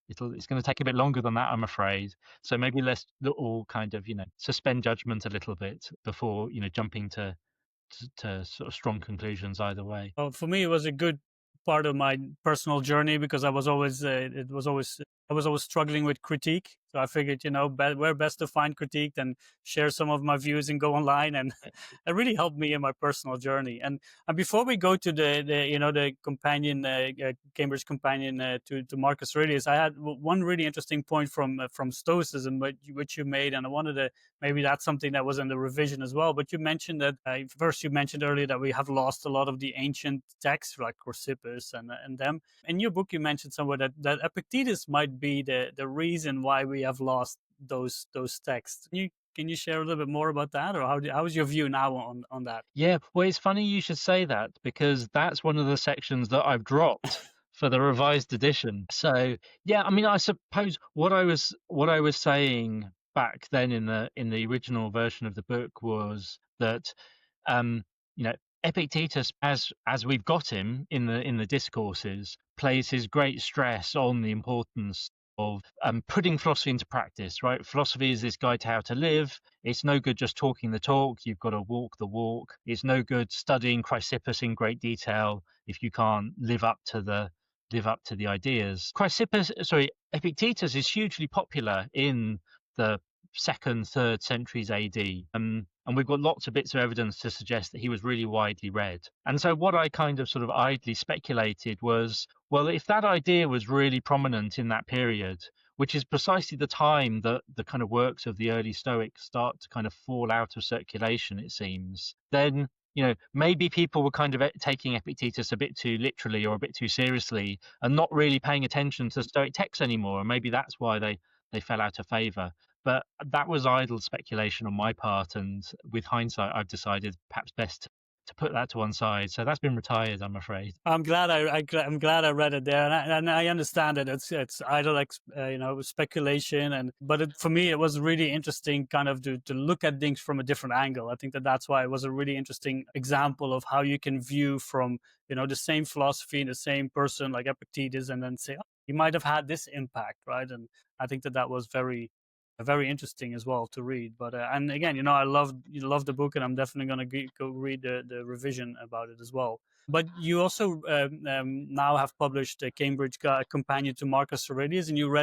it's going to take a bit longer than that, I'm afraid. So maybe let's all kind of suspend judgment a little bit before jumping to sort of strong conclusions either way. Well, for me, it was a good part of my personal journey because I was always struggling with critique. So I figured, where best to find critique than share some of my views and go online, and it really helped me in my personal journey. And before we go to the companion Cambridge companion to Marcus Aurelius, I had one really interesting point from Stoicism, which you made, and I wanted to maybe that's something that was in the revision as well. But you mentioned that first you mentioned earlier that we have lost a lot of the ancient texts like Chrysippus and them. In your book, you mentioned somewhere that Epictetus might be the reason why we have lost those texts. Can you share a little bit more about that, or how is your view now on that? Yeah, well, it's funny you should say that because that's one of the sections that I've dropped for the revised edition. So yeah, I mean, I suppose what I was saying back then in the original version of the book was that you know Epictetus, as we've got him in the discourses, places great stress on the importance of putting philosophy into practice, right? Philosophy is this guide to how to live. It's no good just talking the talk. You've got to walk the walk. It's no good studying Chrysippus in great detail if you can't live up to the ideas. Epictetus is hugely popular in the 2nd, 3rd centuries AD. And we've got lots of bits of evidence to suggest that he was really widely read. And so what I kind of sort of idly speculated was, well, if that idea was really prominent in that period, which is precisely the time that the kind of works of the early Stoics start to kind of fall out of circulation, it seems, then maybe people were kind of taking Epictetus a bit too literally or a bit too seriously and not really paying attention to Stoic texts anymore. And maybe that's why they fell out of favor. But that was idle speculation on my part, and with hindsight, I've decided perhaps best to put that to one side. So that's been retired, I'm afraid. I'm glad I'm glad I read it there, and I understand that it's idle speculation, but for me it was really interesting, kind of to look at things from a different angle. I think that's why it was a really interesting example of how you can view from the same philosophy and the same person like Epictetus, and then say, oh, he might have had this impact, right? And I think that was very interesting as well to read. But and again, I love the book, and I'm definitely going to go read the revision about it as well. But you also now have published a Cambridge Companion to Marcus Aurelius, and you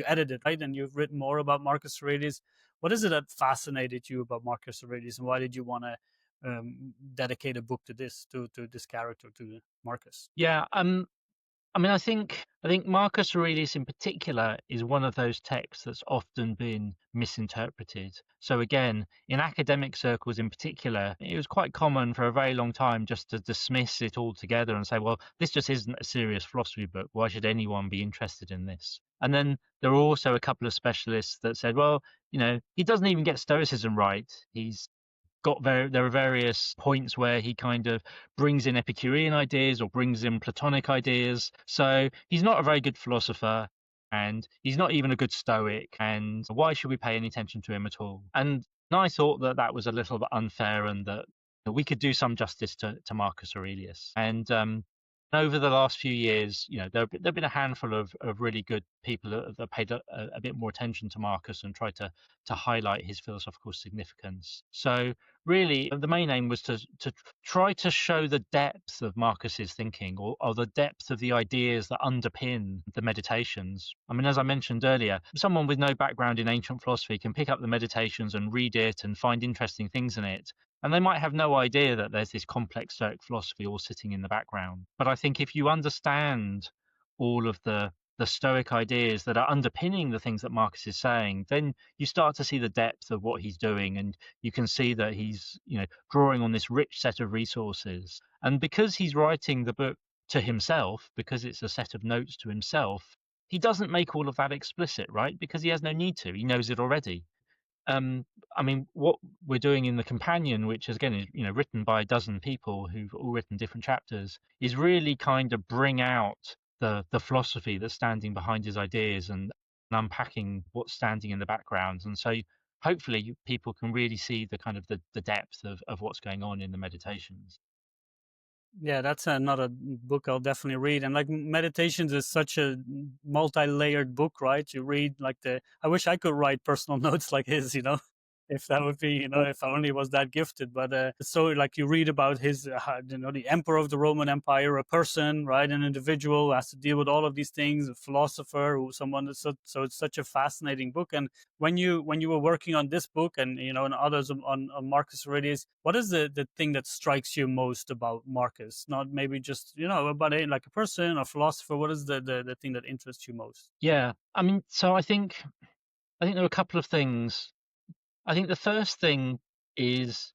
edited, right? And you've written more about Marcus Aurelius. What is it that fascinated you about Marcus Aurelius, and why did you want to dedicate a book to this character, to Marcus? Yeah, I mean, I think Marcus Aurelius in particular is one of those texts that's often been misinterpreted. So again, in academic circles in particular, it was quite common for a very long time just to dismiss it altogether and say, well, this just isn't a serious philosophy book. Why should anyone be interested in this? And then there were also a couple of specialists that said, well, he doesn't even get Stoicism right. He's there are various points where he kind of brings in Epicurean ideas or brings in Platonic ideas. So he's not a very good philosopher, and he's not even a good Stoic. And why should we pay any attention to him at all? And I thought that that was a little bit unfair, and that we could do some justice to Marcus Aurelius. And over the last few years, there've been a handful of really good people that paid a bit more attention to Marcus and tried to highlight his philosophical significance. So really, the main aim was to try to show the depth of Marcus's thinking, or the depth of the ideas that underpin the Meditations. I mean, as I mentioned earlier, someone with no background in ancient philosophy can pick up the Meditations and read it and find interesting things in it. And they might have no idea that there's this complex Stoic philosophy all sitting in the background. But I think if you understand all of the Stoic ideas that are underpinning the things that Marcus is saying, then you start to see the depth of what he's doing, and you can see that he's drawing on this rich set of resources. And because he's writing the book to himself, because it's a set of notes to himself, he doesn't make all of that explicit, right? Because he has no need to. He knows it already. I mean, what we're doing in the companion, which is, again, is written by a dozen people who've all written different chapters, is really kind of bring out the philosophy that's standing behind his ideas, and unpacking what's standing in the background. And so hopefully people can really see the kind of the depth of what's going on in the Meditations. Yeah, that's another book I'll definitely read. And like Meditations is such a multi-layered book, right? You read like I wish I could write personal notes like his, if that would be, if I only was that gifted. But so like you read about his, the emperor of the Roman Empire, a person, right? An individual who has to deal with all of these things, a philosopher, someone that's so it's such a fascinating book. And when you were working on this book and, and others on Marcus Aurelius, what is the thing that strikes you most about Marcus? Not maybe just, about like a person, a philosopher. What is the thing that interests you most? Yeah, I mean, so I think there are a couple of things. I think the first thing is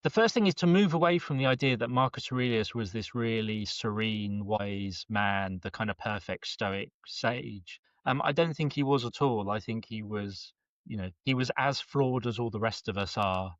to move away from the idea that Marcus Aurelius was this really serene, wise man, the kind of perfect Stoic sage. I don't think he was at all. I think he was as flawed as all the rest of us are.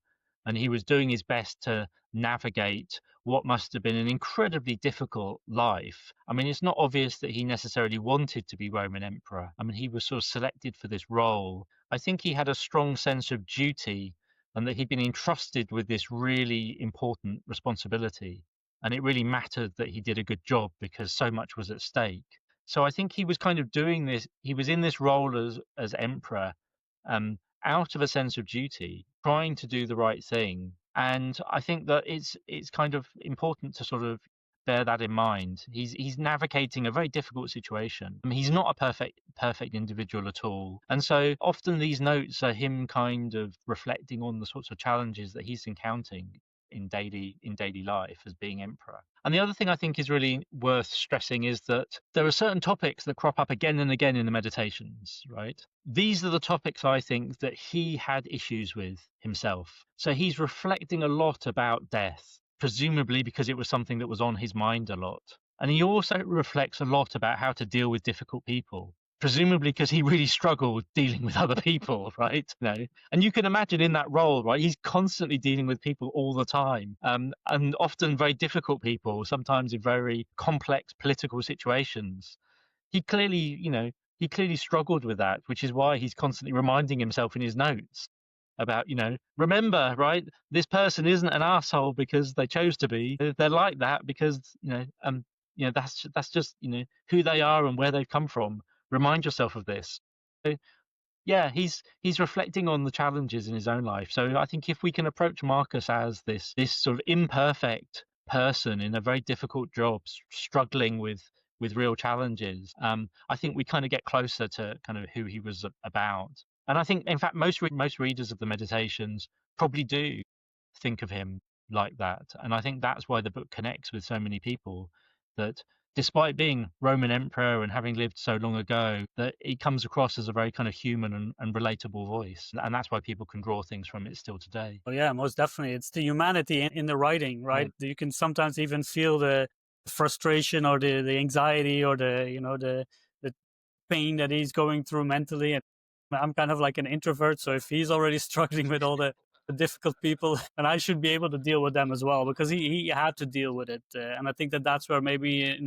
And he was doing his best to navigate what must have been an incredibly difficult life. I mean, it's not obvious that he necessarily wanted to be Roman emperor. I mean, he was sort of selected for this role. I think he had a strong sense of duty, and that he'd been entrusted with this really important responsibility. And it really mattered that he did a good job, because so much was at stake. So I think he was kind of doing this. He was in this role as emperor, out of a sense of duty, trying to do the right thing. And I think that it's kind of important to sort of bear that in mind. He's navigating a very difficult situation. I mean, he's not a perfect individual at all. And so often these notes are him kind of reflecting on the sorts of challenges that he's encountering in daily life as being emperor. And the other thing I think is really worth stressing is that there are certain topics that crop up again and again in the Meditations, right? These are the topics I think that he had issues with himself. So he's reflecting a lot about death, presumably because it was something that was on his mind a lot. And he also reflects a lot about how to deal with difficult people, presumably because he really struggled dealing with other people, right? And you can imagine in that role, right? He's constantly dealing with people all the time, and often very difficult people, sometimes in very complex political situations. He clearly struggled with that, which is why he's constantly reminding himself in his notes about, remember, right? This person isn't an asshole because they chose to be. They're like that because, that's just, who they are and where they've come from. Remind yourself of this. So, yeah, he's reflecting on the challenges in his own life. So I think if we can approach Marcus as this sort of imperfect person in a very difficult job, struggling with real challenges, I think we kind of get closer to kind of who he was about. And I think, in fact, most readers of the Meditations probably do think of him like that. And I think that's why the book connects with so many people, that despite being Roman emperor and having lived so long ago, that it comes across as a very kind of human and relatable voice. And that's why people can draw things from it still today. Oh, yeah, most definitely. It's the humanity in the writing, right? Yeah. You can sometimes even feel the frustration or the anxiety or the pain that he's going through mentally. And I'm kind of like an introvert. So if he's already struggling with all the difficult people, and I should be able to deal with them as well, because he had to deal with it. And I think that that's where maybe,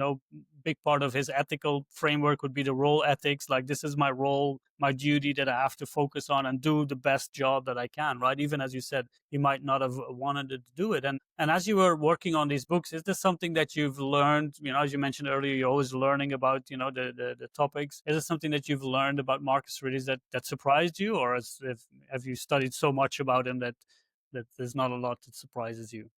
big part of his ethical framework would be the role ethics. Like, this is my role, my duty that I have to focus on and do the best job that I can, right? Even as you said, he might not have wanted to do it. And as you were working on these books, is this something that you've learned? As you mentioned earlier, you're always learning about, the topics. Is it something that you've learned about Marcus Aurelius that surprised you, or have you studied so much about him that there's not a lot that surprises you?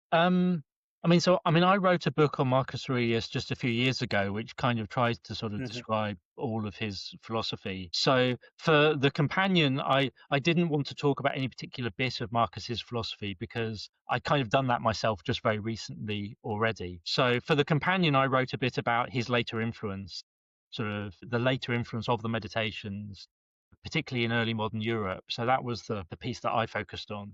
I wrote a book on Marcus Aurelius just a few years ago, which kind of tries to sort of describe all of his philosophy. So for the companion, I didn't want to talk about any particular bit of Marcus's philosophy because I'd kind of done that myself just very recently already. So for the companion, I wrote a bit about his later influence, sort of the later influence of the meditations, particularly in early modern Europe. So that was the piece that I focused on.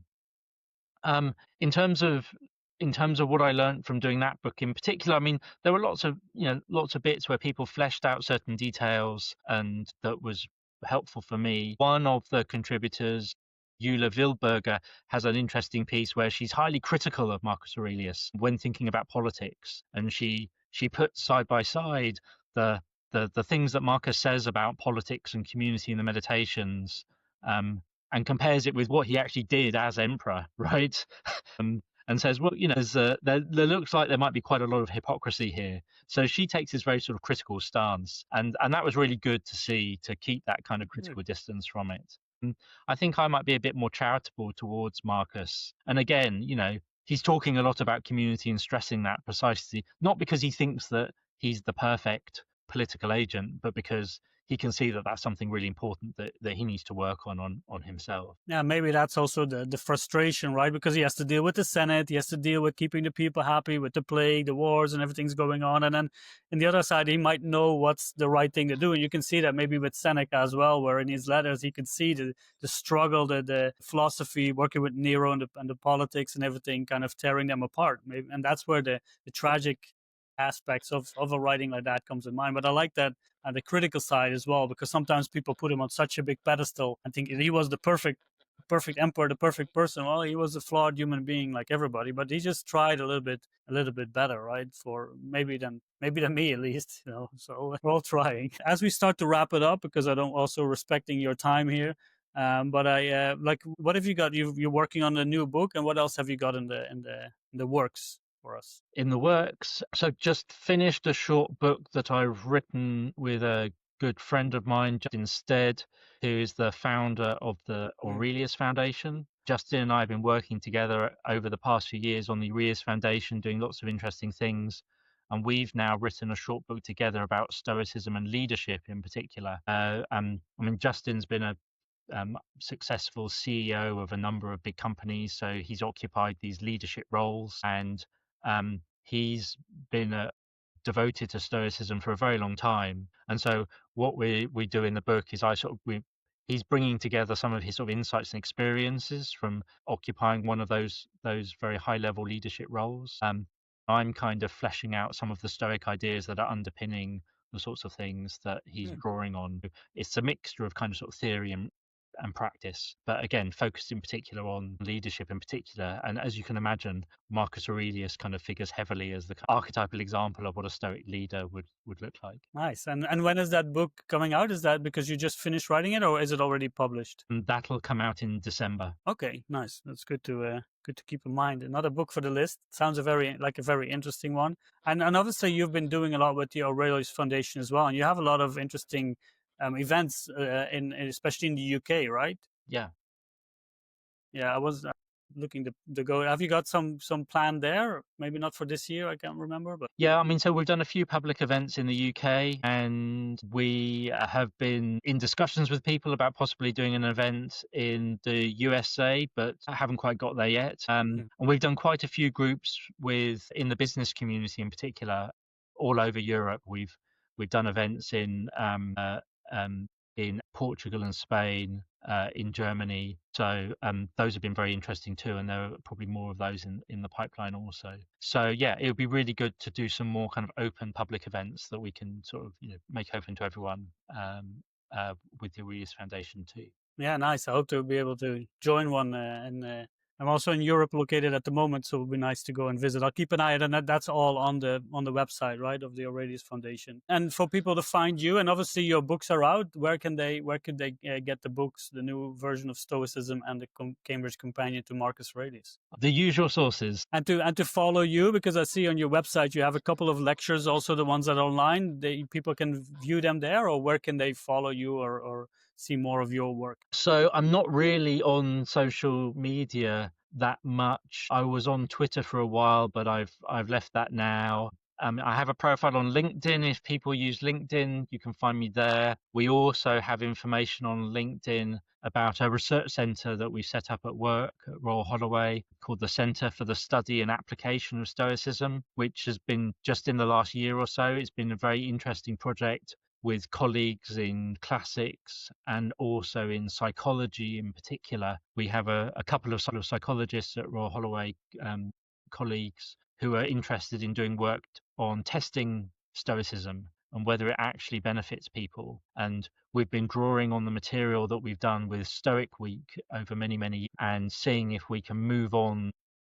In terms of what I learned from doing that book in particular, there were lots of bits where people fleshed out certain details, and that was helpful for me. One of the contributors, Eula Wildberger, has an interesting piece where she's highly critical of Marcus Aurelius when thinking about politics, and she puts side by side the things that Marcus says about politics and community in the Meditations, and compares it with what he actually did as emperor, right? And says, well, there looks like there might be quite a lot of hypocrisy here. So she takes this very sort of critical stance, and that was really good to see, to keep that kind of critical distance from it. And I think I might be a bit more charitable towards Marcus. And again, he's talking a lot about community and stressing that precisely, not because he thinks that he's the perfect political agent, but because he can see that that's something really important that he needs to work on himself. Yeah, maybe that's also the frustration, right? Because he has to deal with the Senate, he has to deal with keeping the people happy with the plague, the wars, and everything's going on. And then in the other side, he might know what's the right thing to do. And you can see that maybe with Seneca as well, where in his letters he could see the struggle, the philosophy, working with Nero and the politics and everything, kind of tearing them apart. Maybe, and that's where the tragic aspects of a writing like that comes in mind. But I like that the critical side as well, because sometimes people put him on such a big pedestal and think he was the perfect emperor, the perfect person. Well, he was a flawed human being like everybody, but he just tried a little bit better, right? For maybe than me at least, So we're all trying. As we start to wrap it up, because I don't also respecting your time here. But I what have you got? You're working on a new book, and what else have you got in the works for us? In the works. So just finished a short book that I've written with a good friend of mine, Justin Stead, who is the founder of the Aurelius Foundation. Justin and I have been working together over the past few years on the Aurelius Foundation, doing lots of interesting things. And we've now written a short book together about Stoicism and leadership in particular. Justin's been a successful CEO of a number of big companies, so he's occupied these leadership roles, and he's been devoted to Stoicism for a very long time. And so what we do in the book is he's bringing together some of his sort of insights and experiences from occupying one of those very high level leadership roles. I'm kind of fleshing out some of the Stoic ideas that are underpinning the sorts of things that he's drawing on. It's a mixture of kind of sort of theory and practice, but again focused in particular on leadership in particular. And as you can imagine, Marcus Aurelius kind of figures heavily as the archetypal example of what a Stoic leader would look like. Nice. And when is that book coming out? Is that because you just finished writing it, or is it already published? And that'll come out in December. Okay, nice. That's good to keep in mind. Another book for the list. Sounds a very interesting one. And obviously you've been doing a lot with the Aurelius Foundation as well, and you have a lot of interesting events especially in the UK, right? Yeah. I was looking to go. Have you got some plan there? Maybe not for this year, I can't remember, but So we've done a few public events in the UK, and we have been in discussions with people about possibly doing an event in the USA, but I haven't quite got there yet. And we've done quite a few groups in the business community in particular all over Europe. We've done events in Portugal and Spain, in Germany. So those have been very interesting too, and there are probably more of those in the pipeline also. So yeah, it would be really good to do some more kind of open public events that we can sort of make open to everyone with the Aurelius Foundation too. Yeah, nice. I hope to be able to join one I'm also in Europe located at the moment, so it would be nice to go and visit. I'll keep an eye on that. That's all on the website, right, of the Aurelius Foundation. And for people to find you, and obviously your books are out. Where could they get the books, the new version of Stoicism and the Cambridge Companion to Marcus Aurelius? The usual sources. And to follow you, because I see on your website you have a couple of lectures, also the ones that are online. People can view them there, or where can they follow you or see more of your work? So I'm not really on social media that much. I was on Twitter for a while, but I've left that now. I have a profile on LinkedIn. If people use LinkedIn, you can find me there. We also have information on LinkedIn about a research centre that we set up at work at Royal Holloway called the Centre for the Study and Application of Stoicism, which has been just in the last year or so. It's been a very interesting project with colleagues in classics and also in psychology in particular. We have a couple of psychologists at Royal Holloway, colleagues, who are interested in doing work on testing Stoicism and whether it actually benefits people. And we've been drawing on the material that we've done with Stoic Week over many, many years and seeing if we can move on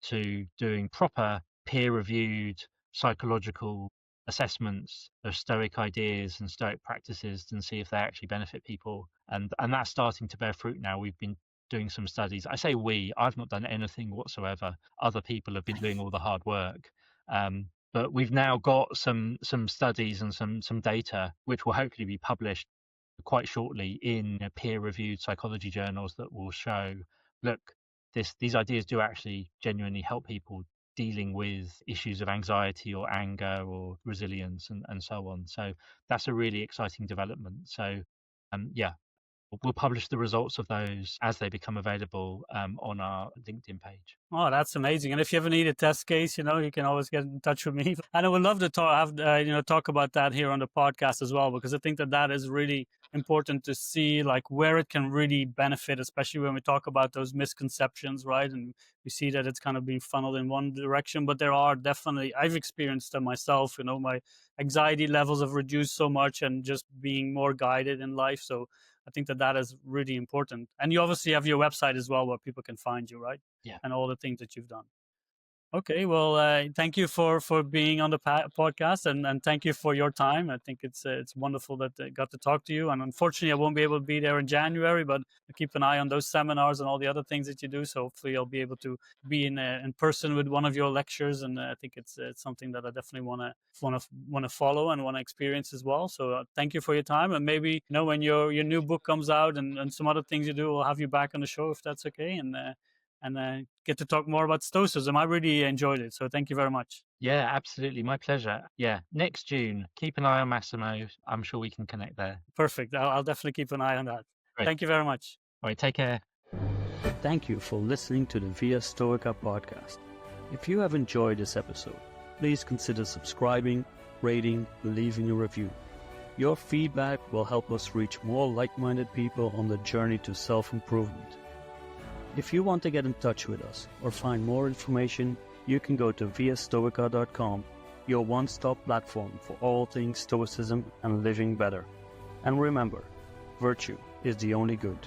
to doing proper peer-reviewed psychological assessments of Stoic ideas and Stoic practices and see if they actually benefit people. And that's starting to bear fruit now. We've been doing some studies. I say I've not done anything whatsoever. Other people have been doing all the hard work. But we've now got some studies and some data which will hopefully be published quite shortly in peer-reviewed psychology journals that will show, look, these ideas do actually genuinely help people dealing with issues of anxiety or anger or resilience and so on. So that's a really exciting development. So we'll publish the results of those as they become available on our LinkedIn page. Oh, that's amazing! And if you ever need a test case, you can always get in touch with me. And I would love to talk about that here on the podcast as well, because I think that is really important to see, like, where it can really benefit, especially when we talk about those misconceptions, right? And we see that it's kind of being funneled in one direction, but there are definitely, I've experienced them myself. My anxiety levels have reduced so much, and just being more guided in life. So I think that is really important. And you obviously have your website as well, where people can find you, right? Yeah. And all the things that you've done. Okay, well, thank you for being on the podcast, and thank you for your time. I think it's wonderful that I got to talk to you. And unfortunately, I won't be able to be there in January, but I keep an eye on those seminars and all the other things that you do. So hopefully, I'll be able to be in person with one of your lectures. And I think it's something that I definitely want to follow and want to experience as well. So thank you for your time. And maybe when your new book comes out and some other things you do, we'll have you back on the show if that's okay. And get to talk more about Stoicism. I really enjoyed it. So thank you very much. Yeah, absolutely. My pleasure. Yeah, next June, keep an eye on Massimo. I'm sure we can connect there. Perfect. I'll definitely keep an eye on that. Great. Thank you very much. All right, take care. Thank you for listening to the Via Stoica Podcast. If you have enjoyed this episode, please consider subscribing, rating, and leaving a review. Your feedback will help us reach more like-minded people on the journey to self-improvement. If you want to get in touch with us or find more information, you can go to viastoica.com, your one-stop platform for all things Stoicism and living better. And remember, virtue is the only good.